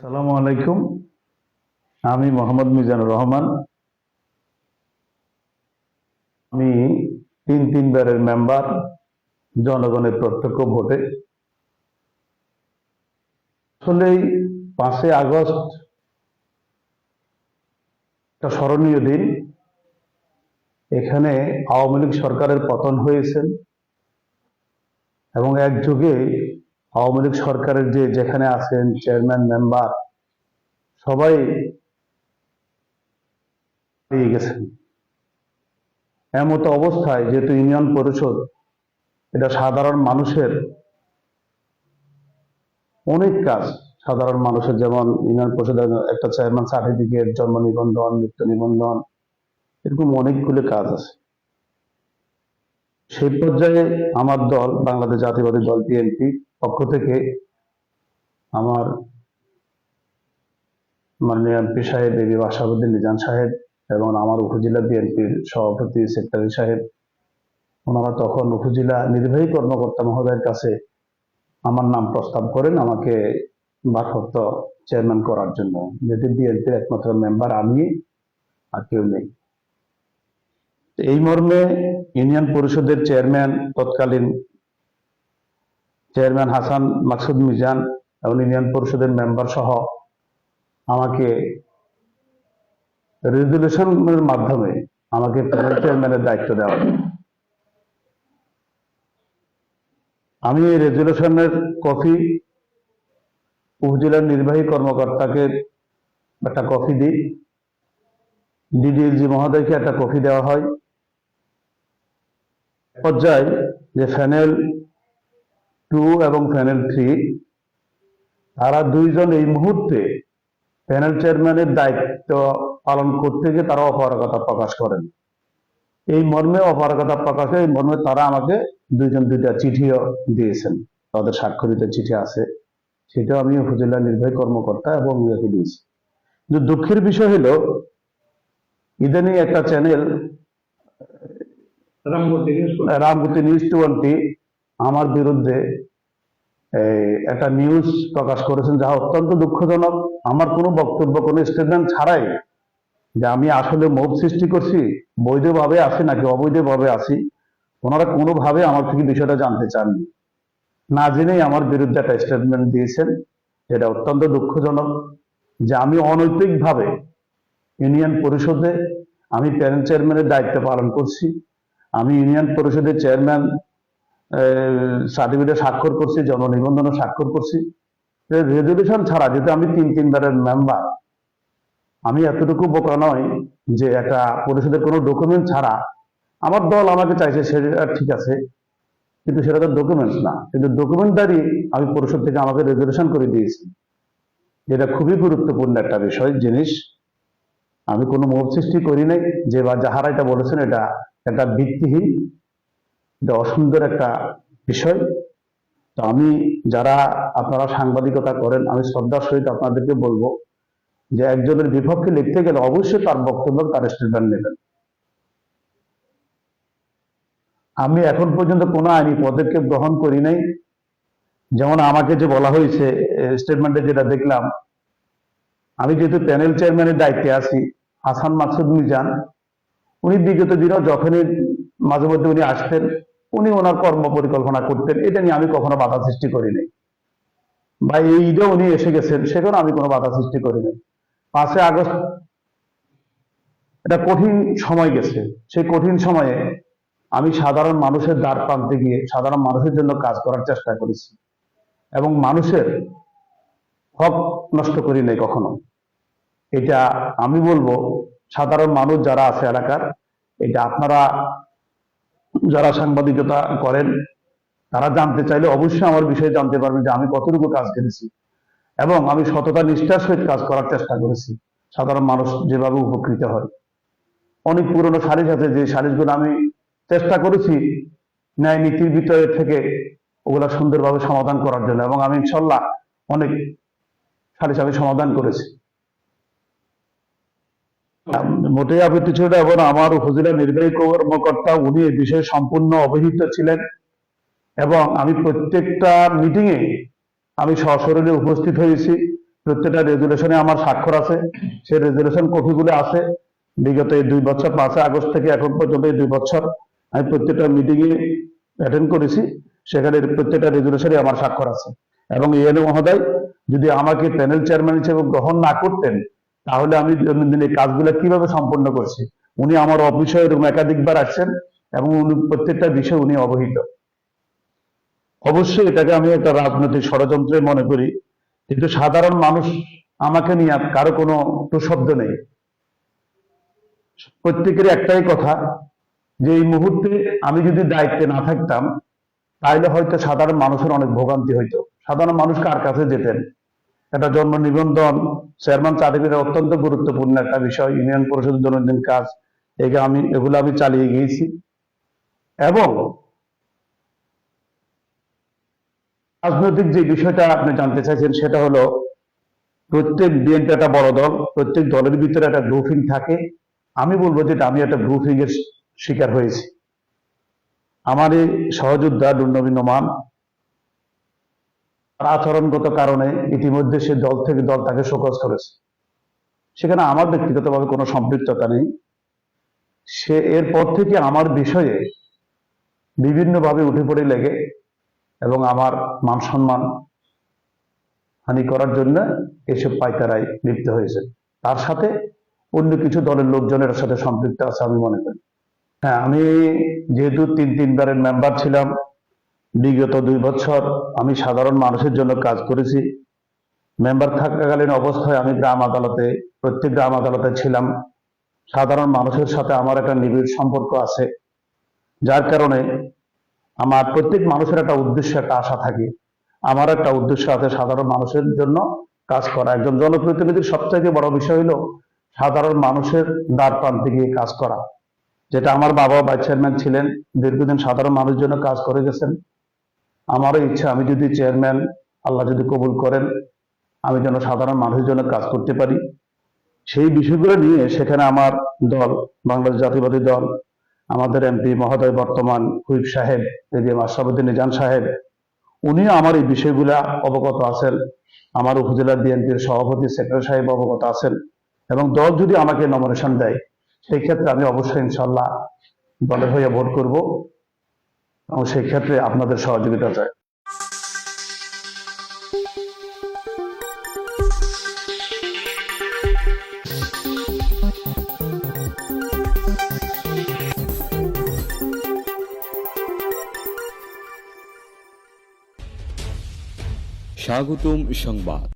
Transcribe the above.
আসসালামু আলাইকুম। আমি মোহাম্মদ মিজানুর রহমান। আমি তিনবারের মেম্বার, জনগণের প্রত্যক্ষ ভোটে। আসলেই 5 আগস্ট একটা স্মরণীয় দিন। এখানে আওয়ামী লীগ সরকারের পতন হয়েছে এবং একযোগে আওয়ামী লীগ সরকারের যেখানে আছেন চেয়ারম্যান, মেম্বার সবাই পেয়ে গেছেন। এমতো অবস্থায় যেহেতু ইউনিয়ন পরিষদ এটা সাধারণ মানুষের অনেক কাজ, সাধারণ মানুষের যেমন ইউনিয়ন পরিষদের একটা চেয়ারম্যান সার্টিফিকেট, জন্ম নিবন্ধন, মৃত্যু নিবন্ধন, এরকম অনেকগুলো কাজ আছে। সেই পর্যায়ে আমার দল বাংলাদেশ জাতীয়তাবাদী দল বিএনপি পক্ষ থেকে আমার মাননীয় এমপি সাহেব এবি আশরাফুদ্দিন নিজাম সাহেব এবং আমার উপজেলা বিএনপির সভাপতি সেক্রেটারি সাহেব, ওনারা তখন উপজেলা নির্বাহী কর্মকর্তা মহোদয়ের কাছে আমার নাম প্রস্তাব করেন আমাকে ভারপ্রাপ্ত চেয়ারম্যান করার জন্য, যেহেতু বিএনপির একমাত্র মেম্বার আমি আর কেউ নেই। এই মর্মে ইউনিয়ন পরিষদের চেয়ারম্যান, তৎকালীন চেয়ারম্যান হাসান মাকসুদ মিজান এবং ইউনিয়ন পরিষদের মেম্বার সহ আমাকে রেজুলেশনের মাধ্যমে আমাকে চেয়ারম্যানের দায়িত্ব দেওয়া হয়। আমি এই রেজুলেশনের কপি উপজেলার নির্বাহী কর্মকর্তাকে একটা কপি দিই, ডিডিএলজি মহোদয়কে একটা কপি দেওয়া হয়। পর্যায়ে যে প্যানেল 2 এবং প্যানেল 3 তারা দুইজন এই মুহূর্তে প্যানেল চেয়ারম্যানের দায়িত্ব পালন করতে গিয়ে তারা অপারগতা প্রকাশ করেন। এই মর্মে অপারগতা প্রকাশে এই মর্মে তারা আমাকে দুইটা চিঠিও দিয়েছেন, তাদের স্বাক্ষরিত চিঠি আছে, সেটাও আমি উপজেলা নির্বাহী কর্মকর্তা এবং ইয়েকে দিয়েছি। কিন্তু দুঃখের বিষয় হলো ইদানিং একটা চ্যানেল রামগতি নিউজ 20 আমার বিরুদ্ধে একটা নিউজ প্রকাশ করেছেন, যা অত্যন্ত দুঃখজনক। আমার কোনো বক্তব্য, কোনো স্টেটমেন্ট ছাড়াই যে আমি আসলে মব সৃষ্টি করছি, বৈধভাবে আছি নাকি অবৈধভাবে আছি, ওনারা কোনোভাবে আমার থেকে বিষয়টা জানতে চাননি। না জেনেই আমার বিরুদ্ধে একটা স্টেটমেন্ট দিয়েছেন, যেটা অত্যন্ত দুঃখজনক। যে আমি অনৈতিকভাবে ইউনিয়ন পরিষদে আমি প্যানেল চেয়ারম্যানের দায়িত্ব পালন করছি, আমি ইউনিয়ন পরিষদের চেয়ারম্যান সার্টিফিকেটে স্বাক্ষর করছি, জন্ম নিবন্ধনে স্বাক্ষর করছি, রেজুলেশন ছাড়া। যেহেতু আমি তিনবারের মেম্বার, আমি এতটুকু বোকা নয় যে একটা পরিষদের কোনো ডকুমেন্ট ছাড়া আমার দল আমাকে চাইছে সেটা ঠিক আছে, কিন্তু সেটা তো ডকুমেন্টস না। কিন্তু ডকুমেন্ট দাঁড়িয়ে আমি পরিষদ থেকে আমাকে রেজুলেশন করে দিয়েছি, যেটা খুবই গুরুত্বপূর্ণ একটা বিষয় জিনিস। আমি কোনো মোহ সৃষ্টি করি নাই, যে বা যাহারা এটা বলেছেন এটা একটা ভিত্তিহীন, এটা অসুন্দর একটা বিষয়। তো আমি, যারা আপনারা সাংবাদিকতা করেন, আমি শ্রদ্ধার সহিত আপনাদেরকে বলবো যে একজনের বিপক্ষে লিখতে গেলে অবশ্যই তার বক্তব্য, তার স্টেটমেন্ট নেবেন। আমি এখন পর্যন্ত কোনো আইনি পদক্ষেপ গ্রহণ করি নাই। যেমন আমাকে যে বলা হয়েছে স্টেটমেন্টে, যেটা দেখলাম, আমি যেহেতু প্যানেল চেয়ারম্যানের দায়িত্বে আছি, হাসান মাকসুদ মিজান উনি বিগত দিনও যখনই মাঝে মধ্যে উনি আসতেন, উনি ওনার কর্ম পরিকল্পনা করতেন, এটা নিয়ে আমি কখনো বাধা সৃষ্টি করিনি। বা এই ঈদে উনি এসে গেছেন, সেখানে আমি কোনো বাধা সৃষ্টি করিনি। 5 আগস্ট এটা কঠিন সময় গেছে, সেই কঠিন সময়ে আমি সাধারণ মানুষের দ্বার প্রান্তে গিয়ে সাধারণ মানুষের জন্য কাজ করার চেষ্টা করেছি এবং মানুষের হক নষ্ট করি নাই কখনো। এটা আমি বলবো সাধারণ মানুষ যারা আছে এলাকার, এটা আপনারা যারা সাংবাদিকতা করেন তারা জানতে চাইলে অবশ্যই আমার বিষয়ে জানতে পারবেন যে আমি কতটুকু কাজ করেছি এবং আমি সততা নিষ্ঠার সহিত কাজ করার চেষ্টা করেছি, সাধারণ মানুষ যেভাবে উপকৃত হয়। অনেক পুরনো সালিশ আছে, যে সালিশগুলো আমি চেষ্টা করেছি ন্যায় নীতির ভিতরে থেকে ওগুলা সুন্দরভাবে সমাধান করার জন্য, এবং আমি ইনশাল্লাহ অনেক সালিশ আমি সমাধান করেছি। মোটেই আপত্তি ছিল না, এবং আমার উপজেলা নির্বাহী কর্মকর্তা উনি এই বিষয়ে সম্পূর্ণ অবহিত ছিলেন এবং আমি প্রত্যেকটা মিটিংয়ে আমি সশরীরে উপস্থিত হয়েছি। প্রত্যেকটা রেজুলেশনে আমার স্বাক্ষর আছে, সেই রেজুলেশন কপিগুলো আছে। বিগত এই 2 বছর 5 আগস্ট থেকে এখন পর্যন্ত এই 2 বছর আমি প্রত্যেকটা মিটিং এ অ্যাটেন্ড করেছি, সেখানে প্রত্যেকটা রেজুলেশনে আমার স্বাক্ষর আছে। এবং ইএনও মহোদয় যদি আমাকে প্যানেল চেয়ারম্যান হিসেবে গ্রহণ না করতেন, তাহলে আমি দৈনন্দিন এই কাজগুলো কিভাবে সম্পন্ন করছি। উনি আমার অফিসে এরকম একাধিকবার আসছেন এবং উনি প্রত্যেকটা বিষয়ে উনি অবহিত। অবশ্যই এটাকে আমি একটা রাজনৈতিক ষড়যন্ত্রে মনে করি, কিন্তু সাধারণ মানুষ আমাকে নিয়ে কারো কোনো শব্দ নেই। প্রত্যেকের একটাই কথা যে এই মুহূর্তে আমি যদি দায়িত্বে না থাকতাম, তাহলে হয়তো সাধারণ মানুষের অনেক ভোগান্তি হইতো। সাধারণ মানুষ কার কাছে যেতেন? একটা জন্ম নিবন্ধন, চেয়ারম্যান সার্টিফিকেট অত্যন্ত গুরুত্বপূর্ণ একটা বিষয়, ইউনিয়ন পরিষদের দৈনন্দিন কাজ, এগুলো আমি চালিয়ে গিয়েছি। এবং রাজনৈতিক যে বিষয়টা আপনি জানতে চাইছেন সেটা হলো, প্রত্যেক বিএনপি একটা বড় দল, প্রত্যেক দলের ভিতরে একটা গ্রুপিং থাকে। আমি বলবো যে আমি একটা গ্রুপিং এর শিকার হয়েছি। আমার এই সহযোদ্ধা নুরনবী নোমান আচরণগত কারণে ইতিমধ্যে সে দল থেকে দল তাকে শোকজ করেছে। সেখানে আমার ব্যক্তিগতভাবে কোনো সম্পৃক্ততা নেই। সে এরপর থেকে আমার বিষয়ে বিভিন্নভাবে উঠে পড়ে লেগে এবং আমার মান সম্মান হানি করার জন্য এসব পায়তারায় লিপ্ত হয়েছে। তার সাথে অন্য কিছু দলের লোকজনের সাথে সম্পৃক্ত আছে আমি মনে করি। হ্যাঁ, আমি যেহেতু 3 বারের মেম্বার ছিলাম, বিগত 2 বছর আমি সাধারণ মানুষের জন্য কাজ করেছি। মেম্বার থাকাকালীন অবস্থায় আমি প্রত্যেক গ্রাম আদালতে ছিলাম। সাধারণ মানুষের সাথে আমার একটা নিবিড় সম্পর্ক আছে, যার কারণে আমার প্রত্যেক মানুষের একটা উদ্দেশ্য, একটা আশা থাকে। আমার একটা উদ্দেশ্য আছে সাধারণ মানুষের জন্য কাজ করা। একজন জনপ্রতিনিধির সবথেকে বড় বিষয় হলো সাধারণ মানুষের দ্বার প্রান্তে গিয়ে কাজ করা, যেটা আমার বাবা ভাইস চেয়ারম্যান ছিলেন, দীর্ঘদিন সাধারণ মানুষের জন্য কাজ করে গেছেন। আমারও ইচ্ছা, আমি যদি চেয়ারম্যান আল্লাহ যদি কবুল করেন, আমি যেন সাধারণ মানুষের জন্য কাজ করতে পারি। সেই বিষয়গুলো নিয়ে সেখানে আমার দল, বাংলাদেশ জাতীয়বাদী দল, আমাদের এমপি মহোদয়, বর্তমান হুইপ সাহেব এজিএম আশরাফুদ্দিন নিজাম সাহেব, উনিও আমার এই বিষয়গুলা অবগত আছেন। আমার উপজেলা বিএনপির সভাপতি সেক্রেটারি সাহেব অবগত আছেন। এবং দল যদি আমাকে নমিনেশন দেয়, সেই ক্ষেত্রে আমি অবশ্যই ইনশাল্লাহ দলের হয়ে ভোট করব এবং সেই ক্ষেত্রে আপনাদের সহযোগিতা চাই। স্বাগতম সংবাদ।